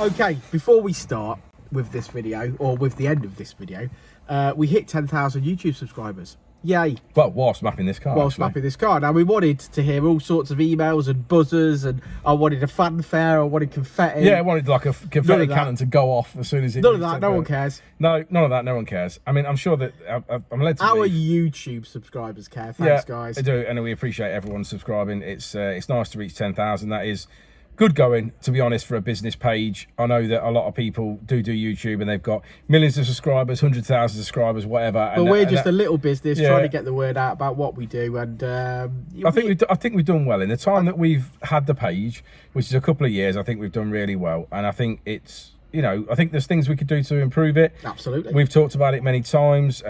Okay, before we start with this video, or with the end of this video, we hit 10,000 YouTube subscribers. Yay. Well, whilst mapping this car. Mapping this car. Now, we wanted to hear all sorts of emails and buzzers, and I wanted a fanfare, I wanted confetti. Yeah, I wanted like a confetti cannon to go off as soon as it... None of that, no one cares. No, none of that, no one cares. I mean, I'm sure that I'm led to our YouTube subscribers care. Thanks, guys. I do, and we appreciate everyone subscribing. It's nice to reach 10,000. That is good going, to be honest, for a business page. I know that a lot of people do YouTube and they've got millions of subscribers, 100,000 subscribers, whatever. But we're just a little business trying to get the word out about what we do. And I think we've done well in the time that we've had the page, which is a couple of years. I think we've done really well, and I think it's, you know, I think there's things we could do to improve it. Absolutely. We've talked about it many times.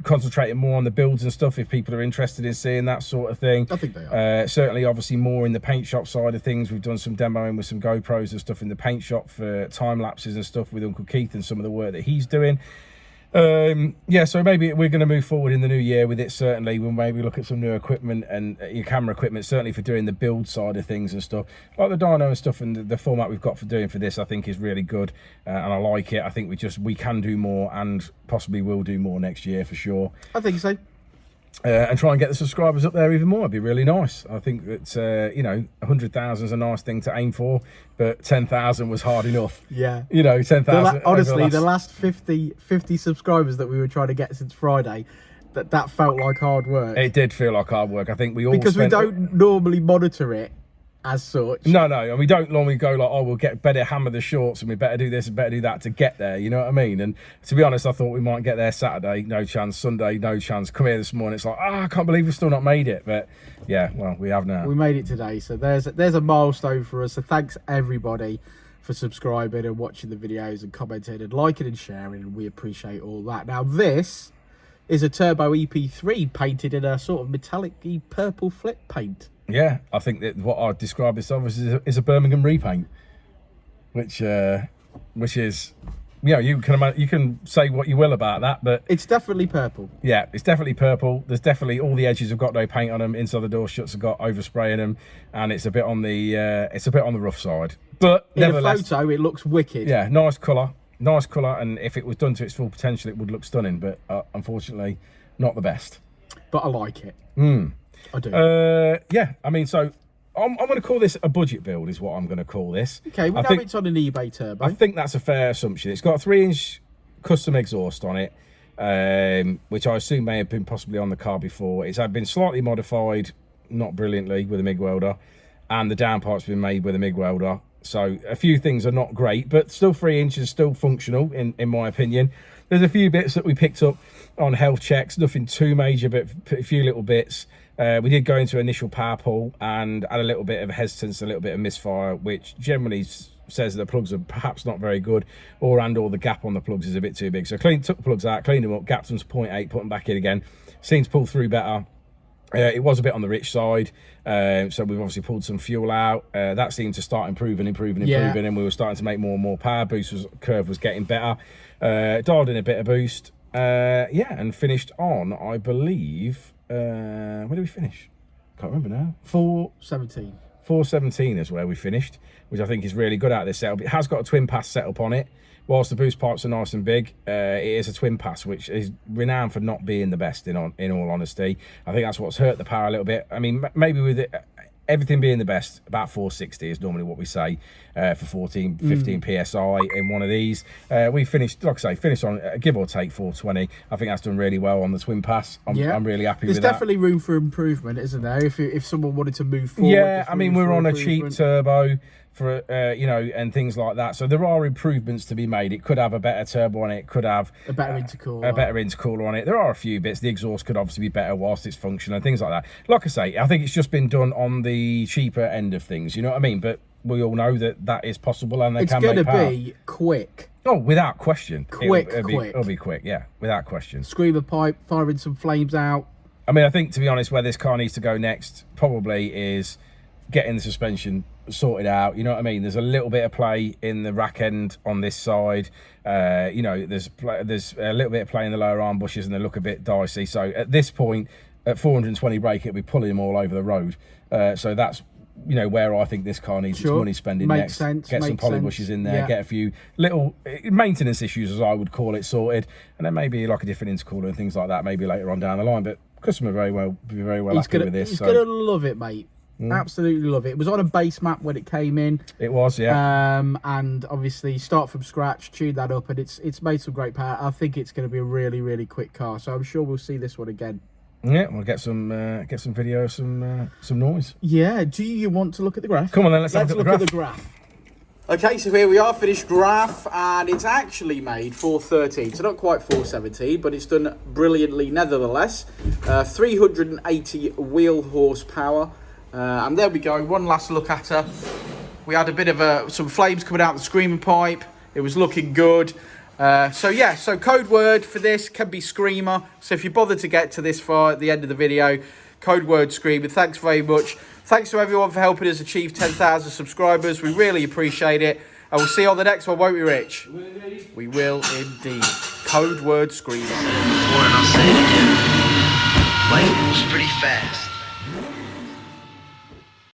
Concentrating more on the builds and stuff if people are interested in seeing that sort of thing. I think they are. Certainly, obviously, more in the paint shop side of things. We've done some demoing with some GoPros and stuff in the paint shop for time lapses and stuff with Uncle Keith and some of the work that he's doing. Yeah, so maybe we're going to move forward in the new year with it. Certainly, we'll maybe look at some new equipment and your camera equipment, certainly for doing the build side of things and stuff. Like the dyno and stuff, and the format we've got for doing for this, I think is really good, and I like it. I think we can do more, and possibly will do more next year for sure. I think so. And try and get the subscribers up there even more. It'd be really nice. I think that, you know, 100,000 is a nice thing to aim for, but 10,000 was hard enough. Yeah. You know, 10,000. Honestly, the last 50 subscribers that we were trying to get since Friday, that felt like hard work. It did feel like hard work. I think we all because we don't normally monitor it as such. No, and we don't normally go like, oh, we'll better hammer the shorts and we better do this and better do that to get there, you know what I mean? And to be honest, I thought we might get there Saturday, no chance. Sunday, no chance. Come here this morning, it's like, I can't believe we've still not made it. But yeah, well, we have now. We made it today, so there's a milestone for us. So thanks everybody for subscribing and watching the videos and commenting and liking and sharing, and we appreciate all that. Now, this is a Turbo EP3 painted in a sort of metallic-y purple flip paint. Yeah, I think that what I'd describe this as is a Birmingham repaint, which is, you know, you can say what you will about that, but it's definitely purple. Yeah, it's definitely purple. There's definitely all the edges have got no paint on them. Inside the door shuts have got overspray in them, and it's a bit on the rough side. But in a photo, it looks wicked. Yeah, nice colour, and if it was done to its full potential, it would look stunning. But unfortunately, not the best. But I like it. I do. Yeah, I mean, so I'm going to call this a budget build, is what I'm going to call this. Okay, we know it's on an eBay turbo. I think that's a fair assumption. It's got a 3-inch custom exhaust on it, which I assume may have been possibly on the car before. It's been slightly modified, not brilliantly, with a MIG welder, and the downpipes been made with a MIG welder. So a few things are not great, but still 3 inches, still functional, in my opinion. There's a few bits that we picked up on health checks, nothing too major, but a few little bits. We did go into initial power pull and had a little bit of hesitance, a little bit of misfire, which generally says the plugs are perhaps not very good, or the gap on the plugs is a bit too big. So took the plugs out, cleaned them up, gapped them to 0.8, put them back in again. Seems to pull through better. It was a bit on the rich side, so we've obviously pulled some fuel out. That seemed to start improving, and we were starting to make more and more power. Curve was getting better. Dialed in a bit of boost, yeah, and finished on, I believe, where did we finish? Can't remember now. 417. 417 is where we finished, which I think is really good out of this setup. It has got a twin pass setup on it. Whilst the boost pipes are nice and big, it is a twin pass, which is renowned for not being the best, in all honesty. I think that's what's hurt the power a little bit. I mean, maybe with everything being the best, about 460 is normally what we say for 15 PSI in one of these. We finished, like I say, finished on give or take 420. I think that's done really well on the twin pass. I'm really happy with that. There's definitely room for improvement, isn't there? If someone wanted to move forward. Yeah, I mean, we're on a cheap turbo for you know, and things like that, so there are improvements to be made. It could have a better turbo on it, could have a better intercooler on it. There are a few bits. The exhaust could obviously be better whilst it's functional and things like that. Like I say, I think it's just been done on the cheaper end of things, you know what I mean? But we all know that is possible, and it's going to be quick. Oh, without question. It'll be quick, yeah, without question. Screamer pipe, firing some flames out. I mean, I think, to be honest, where this car needs to go next probably is getting the suspension sorted out, you know what I mean? There's a little bit of play in the rack end on this side. You know, there's a little bit of play in the lower arm bushes, and they look a bit dicey. So at this point, at 420 brake, it'll be pulling them all over the road. So that's you know, where I think this car needs its money spending Makes next. sense. Get some poly bushes in there, get a few little maintenance issues, as I would call it, sorted, and then maybe like a different intercooler and things like that, maybe later on down the line. But customer be very well happy with this. He's gonna love it, mate. Absolutely love it. It was on a base map when it came in. It was, yeah. And obviously start from scratch, tune that up, and it's made some great power. I think it's going to be a really quick car, so I'm sure we'll see this one again. Yeah, we'll get some video, some noise. Yeah. Do you want to look at the graph? Come on then, let's look at the graph. Okay, so here we are, finished graph, and it's actually made 413, so not quite 417, but it's done brilliantly nevertheless. 380 wheel horsepower. And there we go, one last look at her. We had a bit of some flames coming out the screaming pipe. It was looking good. So code word for this can be Screamer. So if you bother to get to this far at the end of the video, code word Screamer. Thanks very much. Thanks to everyone for helping us achieve 10,000 subscribers. We really appreciate it. And we'll see you on the next one, won't we, Rich? We will indeed. Code word Screamer. I'll say it again. Life moves pretty fast.